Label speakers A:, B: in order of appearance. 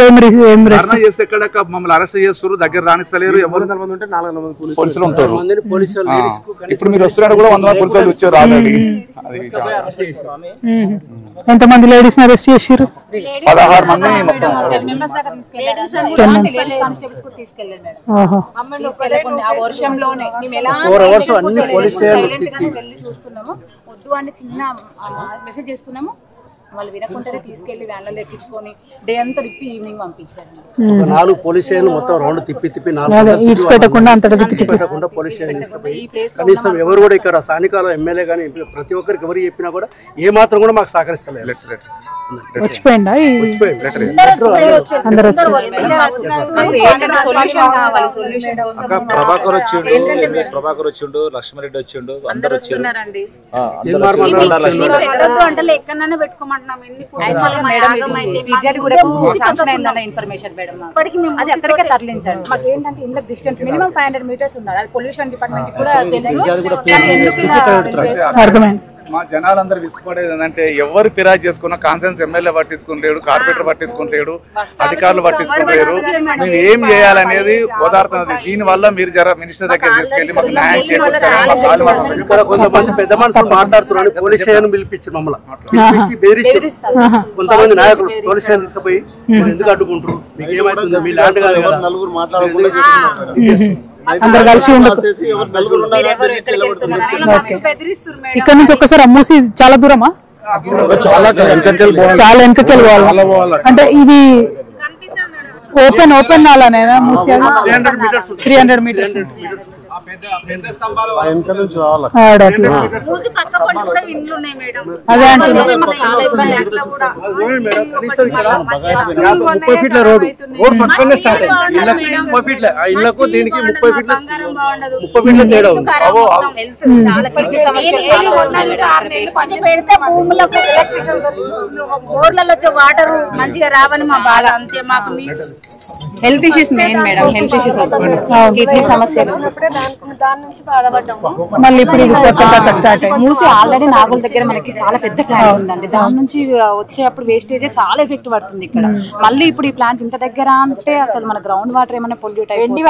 A: ఇప్పుడు
B: చేస్తే ఎక్కడ మమ్మల్ని అరెస్ట్ చేస్తారు, దగ్గర రానిస్తలేరు. ఎవరు పోలీసులు ఉంటారు. ఇప్పుడు మీరు వస్తున్నారు కూడా 100 మంది పోలీసులు వచ్చారు ఆల్రెడీ.
A: ఎంతమంది లేడీస్ అరెస్ట్ చేసారు?
B: 16 మంది మొత్తం.
C: వద్దు అని చిన్న మెసేజ్ చేస్తున్నాము, వాళ్ళు వినకుండానే తీసుకెళ్లి వ్యాన్లలో ఎక్కించుకొని డే అంతా తిప్పి ఈవినింగ్ పంపించారు.
D: 4 పోలీస్ స్టేషన్లు మొత్తం రౌండ్ తిప్పి పెట్టకుండా పోలీస్ స్టేషన్ తీసుకుపోయి కనీసం ఎవరు కూడా ఇక్కడ స్థానికాల ఎమ్మెల్యే కానీ ప్రతి ఒక్కరికి ఎవరు చెప్పినా కూడా ఏ మాత్రం కూడా మాకు సహకరిస్తలేదు.
A: వచ్చిపోయిందా?
E: ప్రభాకర్ వచ్చిండు, లక్ష్మణరెడ్డి వచ్చిండు, అందరు వచ్చిండు.
C: ఎక్కడైనా పెట్టుకోమంటున్నాం. ఇన్ఫర్మేషన్ అది అక్కడికే తరలించండి. మాకు ఏంటంటే ఇంత డిస్టెన్స్ మినిమం 500 మీటర్స్ ఉండాలి. అది పొల్యూషన్ డిపార్ట్మెంట్ కూడా
A: అర్థమైంది.
B: మా జనాలందరూ విసుకుపడేది ఏంటంటే ఎవరు ఫిర్యాదు చేసుకున్నా కాన్సెన్స్ ఎమ్మెల్యే పట్టించుకుంటలేడు, కార్పొరేటర్ పట్టించుకుంటలేడు, అధికారులు పట్టించుకుంటలేరు. మేము ఏం చేయాలనేది ఓదారుతున్నది. దీని వల్ల మీరు జర మినిస్టర్ దగ్గర తీసుకెళ్లి మాకు న్యాయం చేకూర్చాలి.
D: కొంతమంది పెద్ద మనుషులు మాట్లాడుతున్నారు, పోలీస్ స్టేషన్ పిలిపించి మమ్మల్ని బెదిరించి కొంతమంది నాయకులు పోలీస్ స్టేషన్ తీసుకుపోయి ఎందుకు అడ్డుకుంటారు, మీకు ఏమైతుంది, మీ ల్యాండ్ కాదు కదా, నలుగురు మాట్లాడుకుంటూ
A: అందరు కలిసి ఉండదు. ఇక్కడ నుంచి ఒక్కసారి మూసి చాలా దూరమా? చాలా వెనకకెళ్ళి పోవాలి. అంటే ఇది ఓపెన్ అలానేనా? మూసి 300 మీటర్స్. అదే అంటే
D: 30 ఫీట్ల రోడ్ పక్కనే స్టార్ట్ అయింది. 30 ఫీట్ల ఆ ఇళ్లకు దీనికి 30 ఫీట్ల తేడా ఉంది.
C: వాటర్ మంచిగా రావని మా బాధ అంతే. మాకు health issues main madam, health issues kidney సమస్యలు దాని నుంచి బాధపడ్డాము.
A: మళ్ళీ ఇప్పుడు స్టార్ట్
C: మూసి ఆల్రెడీ నాగుల దగ్గర మనకి చాలా పెద్ద ప్లాంట్ ఉందండి. దాని నుంచి వచ్చేప్పుడు వేస్టేజ్ చాలా ఎఫెక్ట్ పడుతుంది ఇక్కడ. మళ్ళీ ఇప్పుడు ఈ ప్లాంట్ ఇంత దగ్గర అంటే అసలు మన గ్రౌండ్ వాటర్ ఏమైనా పొల్యూట్ అయిపోతుంది.